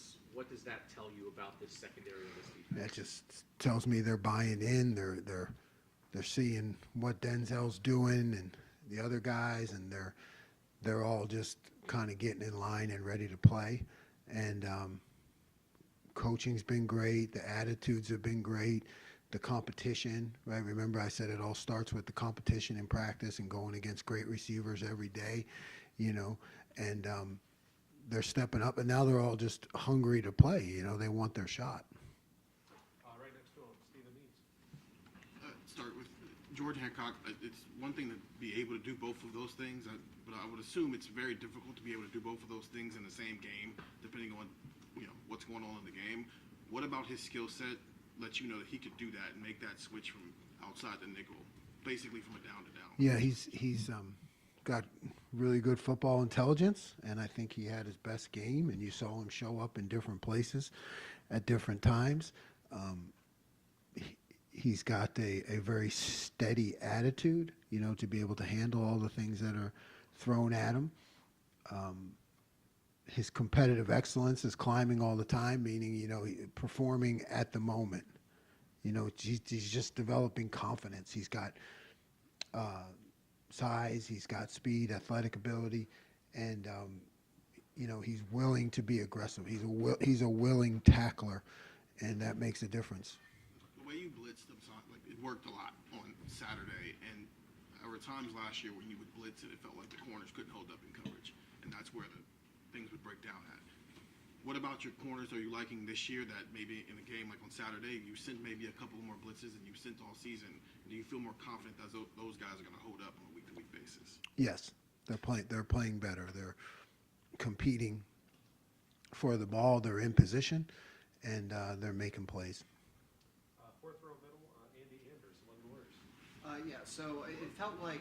does that tell you about this secondary of this defense? That just tells me they're buying in. They're seeing what Denzel's doing and the other guys, and they're all just kind of getting in line and ready to play. And coaching's been great. The attitudes have been great. The competition, right? Remember I said it all starts with the competition in practice and going against great receivers every day, and they're stepping up, and now they're all just hungry to play. They want their shot. Right next to him, Stephen Means. Start with Jordan Hancock. It's one thing to be able to do both of those things, but I would assume it's very difficult to be able to do both of those things in the same game, depending on what's going on in the game. What about his skill set lets you know that he could do that and make that switch from outside the nickel, basically from a down to down? Yeah, he's got really good football intelligence, and I think he had his best game, and you saw him show up in different places at different times. He's got a very steady attitude, to be able to handle all the things that are thrown at him. His competitive excellence is climbing all the time, meaning, performing at the moment. He's just developing confidence. He's got size, he's got speed, athletic ability, and he's willing to be aggressive. He's a willing tackler, and that makes a difference. The way you blitzed them, like it worked a lot on Saturday, and there were times last year when you would blitz it felt like the corners couldn't hold up in coverage, and that's where the things would break down at. What about your corners are you liking this year that maybe in a game like on Saturday, you sent maybe a couple more blitzes than you sent all season? Do you feel more confident that those guys are going to hold up on a week-to-week basis? Yes, they're playing better. They're competing for the ball. They're in position, and they're making plays. Fourth row middle, Andy Anders, among the Warriors. Yeah, so it felt like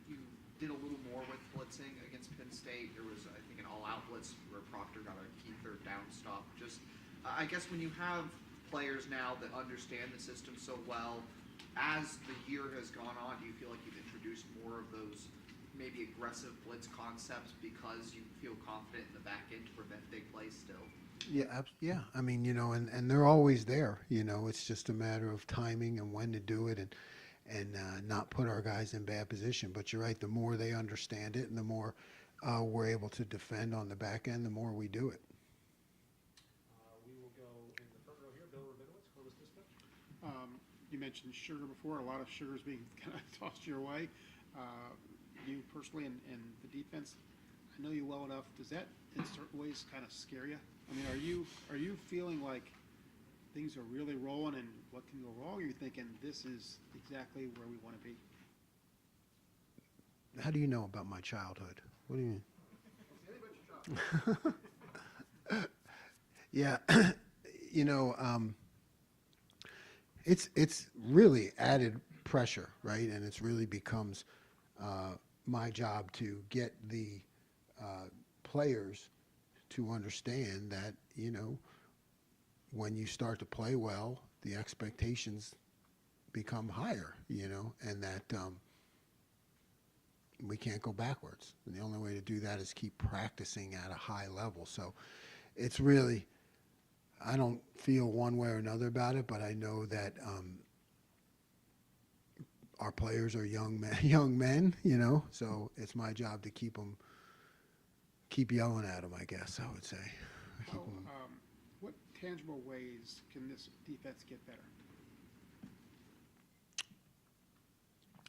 you did a little more with blitzing against Penn State. There was, I think, an all-out blitz where Proctor got a key third down stop. Just, I guess when you have players now that understand the system so well, as the year has gone on, do you feel like you've introduced more of those maybe aggressive blitz concepts because you feel confident in the back end to prevent big plays still? Yeah. I mean, and they're always there. It's just a matter of timing and when to do it, and not put our guys in bad position. But you're right. The more they understand it, and the more we're able to defend on the back end, the more we do it. We will go in the front row here. Bill Rabinowitz, Columbus Dispatch. You mentioned sugar before. A lot of sugar is being kind of tossed your way. You personally and the defense, I know you well enough. Does that, in certain ways, kind of scare you? I mean, are you feeling like things are really rolling and what can go wrong? Or are you thinking this is exactly where we want to be? How do you know about my childhood? What do you mean? Yeah, it's really added pressure, right? And it's really becomes my job to get the players to understand that, when you start to play well, the expectations become higher, and that we can't go backwards. And the only way to do that is keep practicing at a high level. So it's really, I don't feel one way or another about it, but I know that our players are young men, so it's my job to keep yelling at them, I guess I would say. What tangible ways can this defense get better?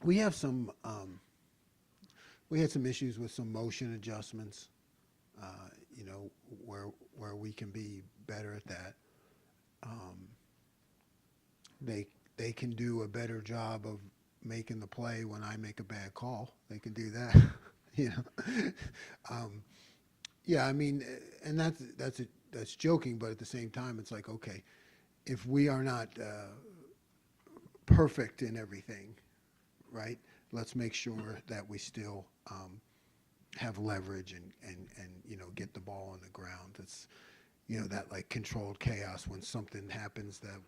We have we had some issues with some motion adjustments, where we can be better at that. They can do a better job of making the play when I make a bad call. They can do that, Yeah, I mean, and that's joking, but at the same time, it's like, okay, if we are not perfect in everything, right? Let's make sure that we still have leverage and get the ball on the ground. It's that like controlled chaos when something happens that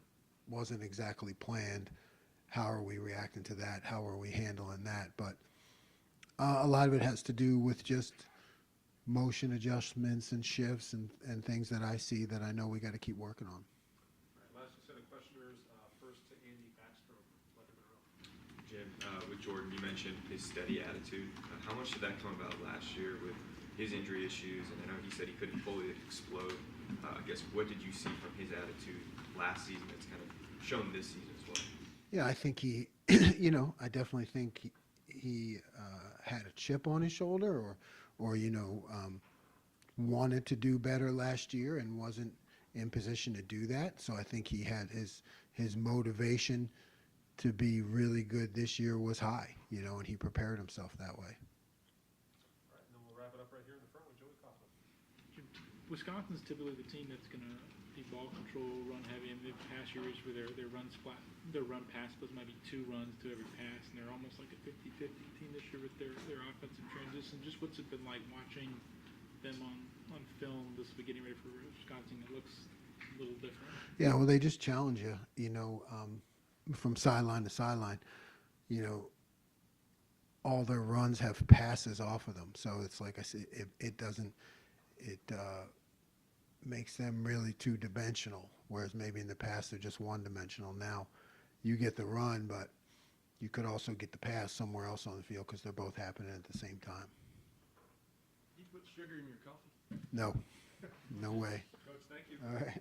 wasn't exactly planned. How are we reacting to that? How are we handling that? But a lot of it has to do with just motion adjustments and shifts and things that I see that I know we got to keep working on. All right, last set of questioners. First to Andy Backstrom, Letterman Row. Jim, with Jordan, you mentioned his steady attitude. How much did that come about last year with his injury issues? And I know he said he couldn't fully explode. I guess what did you see from his attitude last season that's kind of shown this season as well? Yeah, I think he, I definitely think he had a chip on his shoulder or wanted to do better last year and wasn't in position to do that. So I think he had his motivation to be really good this year was high, and he prepared himself that way. All right, and then we'll wrap it up right here in the front with Joey Kaufman. Wisconsin's typically the team that's going to be ball control, run heavy, and the past years where their run pass splits might be 2 runs to every pass, and they're almost like a 50-50 team this year with their offensive transition. Just what's it been like watching them on film this beginning ready for Wisconsin? It looks a little different. Yeah, well, they just challenge you, from sideline to sideline. All their runs have passes off of them. So it's like I said, it makes them really two-dimensional, whereas maybe in the past they're just one-dimensional. Now you get the run, but you could also get the pass somewhere else on the field because they're both happening at the same time. You put sugar in your coffee? No, no way. Coach, thank you. All right.